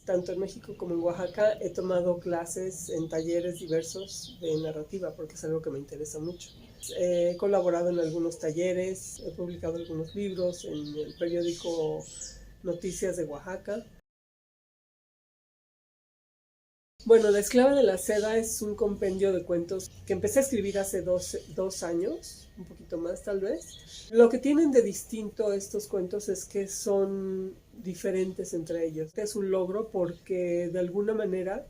Tanto en México como en Oaxaca he tomado clases en talleres diversos de narrativa porque es algo que me interesa mucho. He colaborado en algunos talleres, he publicado algunos libros en el periódico Noticias de Oaxaca. Bueno, La esclava de la seda es un compendio de cuentos que empecé a escribir hace dos años, un poquito más tal vez. Lo que tienen de distinto estos cuentos es que son diferentes entre ellos. Es un logro porque de alguna manera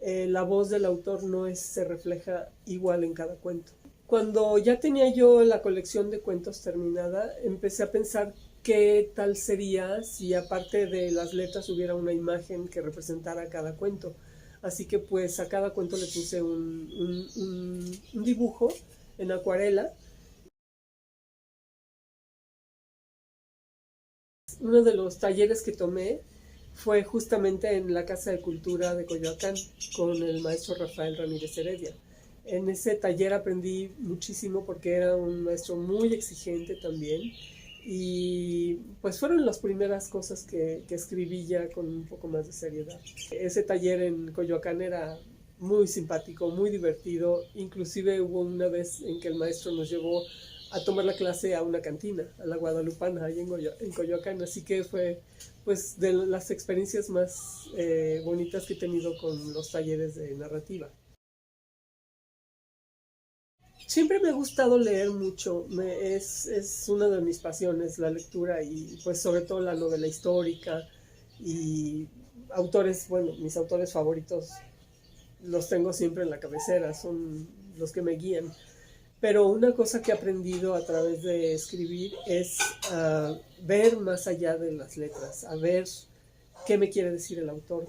la voz del autor no se refleja igual en cada cuento. Cuando ya tenía yo la colección de cuentos terminada, empecé a pensar qué tal sería si aparte de las letras hubiera una imagen que representara cada cuento. Así que pues a cada cuento le puse un dibujo en acuarela. Uno de los talleres que tomé fue justamente en la Casa de Cultura de Coyoacán con el maestro Rafael Ramírez Heredia. En ese taller aprendí muchísimo porque era un maestro muy exigente también y pues fueron las primeras cosas que escribí ya con un poco más de seriedad. Ese taller en Coyoacán era muy simpático, muy divertido, inclusive hubo una vez en que el maestro nos llevó a tomar la clase a una cantina, a la Guadalupana, ahí en Coyoacán, así que fue pues de las experiencias más bonitas que he tenido con los talleres de narrativa. Siempre me ha gustado leer mucho, es una de mis pasiones la lectura y pues sobre todo la novela histórica y autores, bueno, mis autores favoritos los tengo siempre en la cabecera, son los que me guían. Pero una cosa que he aprendido a través de escribir es ver más allá de las letras, a ver qué me quiere decir el autor,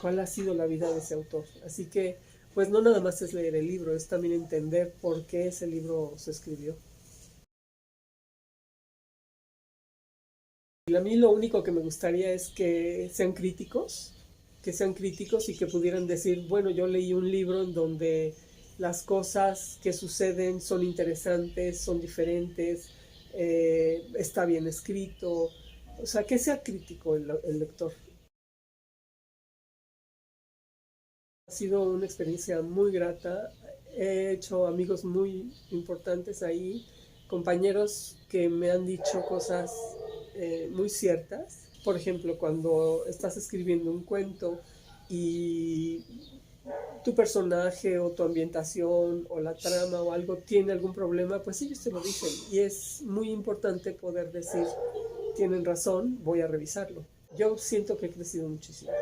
cuál ha sido la vida de ese autor. Así que, pues no nada más es leer el libro, es también entender por qué ese libro se escribió. Y a mí lo único que me gustaría es que sean críticos y que pudieran decir, bueno, yo leí un libro en donde las cosas que suceden son interesantes, son diferentes, está bien escrito, o sea, que sea crítico el lector. Ha sido una experiencia muy grata, he hecho amigos muy importantes ahí, compañeros que me han dicho cosas muy ciertas. Por ejemplo, cuando estás escribiendo un cuento y tu personaje o tu ambientación o la trama o algo tiene algún problema, pues ellos te lo dicen. Y es muy importante poder decir, tienen razón, voy a revisarlo. Yo siento que he crecido muchísimo,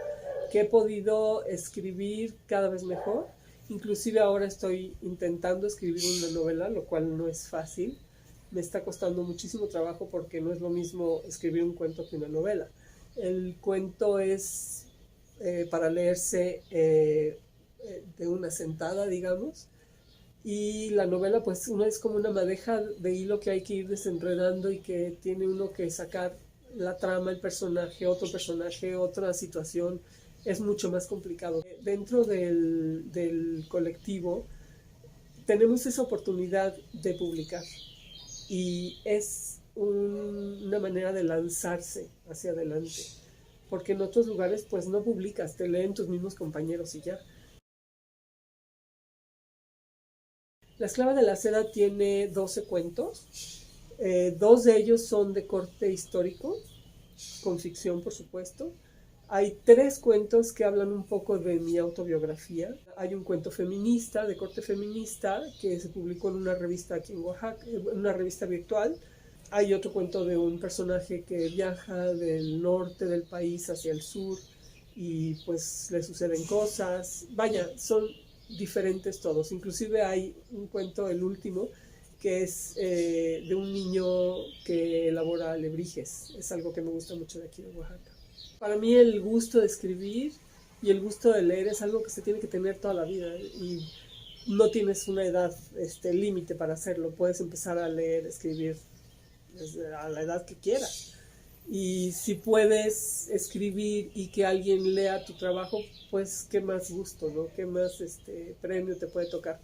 que he podido escribir cada vez mejor. Inclusive ahora estoy intentando escribir una novela, lo cual no es fácil. Me está costando muchísimo trabajo porque no es lo mismo escribir un cuento que una novela. El cuento es para leerse de una sentada, digamos, y la novela pues uno es como una madeja de hilo que hay que ir desenredando y que tiene uno que sacar la trama, el personaje, otra situación, es mucho más complicado. Dentro del colectivo tenemos esa oportunidad de publicar y es una manera de lanzarse hacia adelante, porque en otros lugares pues no publicas, te leen tus mismos compañeros y ya. La esclava de la seda tiene 12 cuentos, dos de ellos son de corte histórico, con ficción por supuesto. Hay tres cuentos que hablan un poco de mi autobiografía. Hay un cuento feminista, de corte feminista, que se publicó en una revista aquí en Oaxaca, en una revista virtual. Hay otro cuento de un personaje que viaja del norte del país hacia el sur y pues le suceden cosas. Vaya, son diferentes todos. Inclusive hay un cuento, el último, que es de un niño que elabora alebrijes. Es algo que me gusta mucho de aquí de Oaxaca. Para mí el gusto de escribir y el gusto de leer es algo que se tiene que tener toda la vida y no tienes una edad límite para hacerlo. Puedes empezar a leer, escribir desde a la edad que quieras. Y si puedes escribir y que alguien lea tu trabajo, pues qué más gusto, ¿no? Qué más premio te puede tocar.